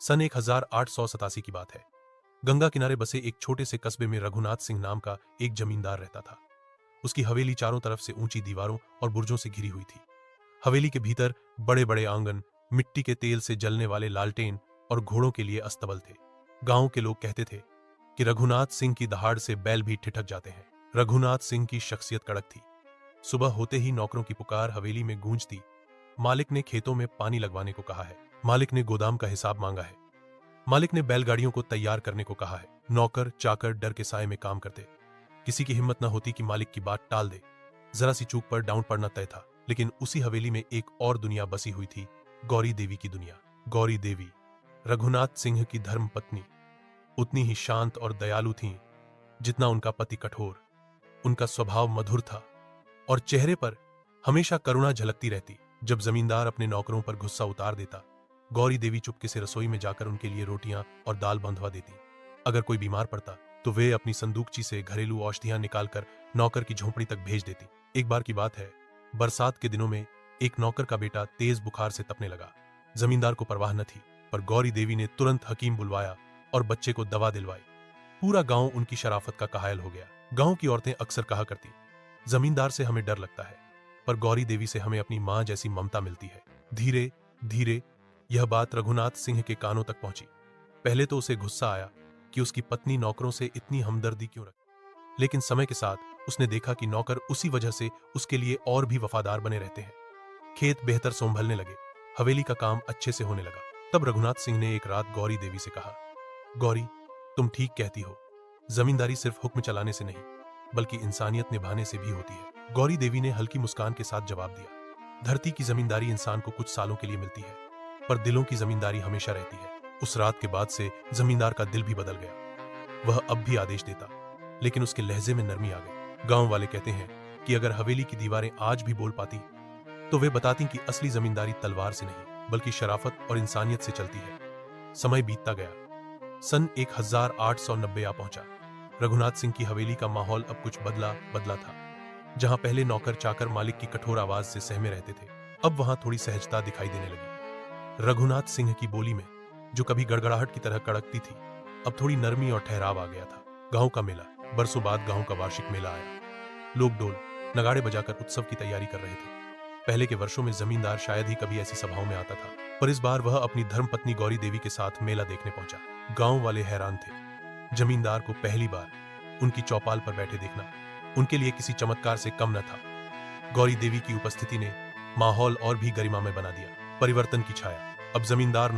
सन 1887 की बात है। गंगा किनारे बसे एक छोटे से कस्बे में रघुनाथ सिंह नाम का एक जमींदार रहता था। उसकी हवेली चारों तरफ से ऊंची दीवारों और बुर्जों से घिरी हुई थी। हवेली के भीतर बड़े बड़े आंगन, मिट्टी के तेल से जलने वाले लालटेन और घोड़ों के लिए अस्तबल थे। गांव के लोग कहते थे कि रघुनाथ सिंह की दहाड़ से बैल भी ठिठक जाते हैं। रघुनाथ सिंह की शख्सियत कड़क थी। सुबह होते ही नौकरों की पुकार हवेली में गूंजती। मालिक ने खेतों में पानी लगवाने को कहा है। मालिक ने गोदाम का हिसाब मांगा है। मालिक ने बैलगाड़ियों को तैयार करने को कहा है। नौकर चाकर डर के साए में काम करते। किसी की हिम्मत न होती कि मालिक की बात टाल दे। जरा सी चूक पर डाउन पड़ना तय था। लेकिन उसी हवेली में एक और दुनिया बसी हुई थी, गौरी देवी की दुनिया। गौरी देवी रघुनाथ सिंह की धर्म पत्नी उतनी ही शांत और दयालु थीं जितना उनका पति कठोर। उनका स्वभाव मधुर था और चेहरे पर हमेशा करुणा झलकती रहती। जब जमींदार अपने नौकरों पर गुस्सा उतार देता, गौरी देवी चुपके से रसोई में जाकर उनके लिए रोटियां और दाल बंधवा देती। अगर कोई बीमार पड़ता तो वे अपनी संदूकची से घरेलू औषधियां निकालकर नौकर की झोंपड़ी तक भेज देती। एक बार की बात है, बरसात के दिनों में एक नौकर का बेटा तेज बुखार से तपने लगा। जमींदार को परवाह न थी, पर गौरी देवी ने तुरंत हकीम बुलवाया और बच्चे को दवा दिलवाई। पूरा गांव उनकी शराफत का कायल हो गया। गांव की औरतें अक्सर कहा करती, जमींदार से हमें डर लगता है, पर गौरी देवी से हमें अपनी मां जैसी ममता मिलती है। धीरे धीरे यह बात रघुनाथ सिंह के कानों तक पहुंची। पहले तो उसे गुस्सा आया कि उसकी पत्नी नौकरों से इतनी हमदर्दी क्यों रखती, लेकिन समय के साथ उसने देखा कि नौकर उसी वजह से उसके लिए और भी वफादार बने रहते हैं। खेत बेहतर संभलने लगे, हवेली का काम अच्छे से होने लगा। तब रघुनाथ सिंह ने एक रात गौरी देवी से कहा, गौरी, तुम ठीक कहती हो, जमींदारी सिर्फ हुक्म चलाने से नहीं बल्कि इंसानियत निभाने से भी होती है। गौरी देवी ने हल्की मुस्कान के साथ जवाब दिया, धरती की जमींदारी इंसान को कुछ सालों के लिए मिलती है, पर दिलों की जमींदारी हमेशा रहती है। उस रात के बाद से जमींदार का दिल भी बदल गया। वह अब भी आदेश देता, लेकिन उसके लहजे में नरमी आ गई। गांव वाले कहते हैं कि अगर हवेली की दीवारें आज भी बोल पाती तो वे बताती कि असली जमींदारी तलवार से नहीं बल्कि शराफत और इंसानियत से चलती है। समय बीतता गया। सन 1890 आ पहुंचा। रघुनाथ सिंह की हवेली का माहौल अब कुछ बदला बदला था। जहां पहले नौकर चाकर मालिक की कठोर आवाज से सहमे रहते थे, अब वहां थोड़ी सहजता दिखाई देने लगी। रघुनाथ सिंह की बोली में जो कभी गड़गड़ाहट की तरह कड़कती थी, अब थोड़ी नरमी और ठहराव आ गया था। गांव का मेला, बरसों बाद गांव का वार्षिक मेला आया। लोग ढोल नगाड़े बजाकर उत्सव की तैयारी कर रहे थे। पहले के वर्षों में जमींदार शायद ही कभी ऐसी सभाओं में आता था, पर इस बार वह अपनी धर्मपत्नी गौरी देवी के साथ मेला देखने पहुंचा। गांव वाले हैरान थे। जमींदार को पहली बार उनकी चौपाल पर बैठे देखना उनके लिए किसी चमत्कार से कम न था। गौरी देवी की उपस्थिति ने माहौल और भी गरिमामय बना दिया। परिवर्तन की छाया। अब जमींदार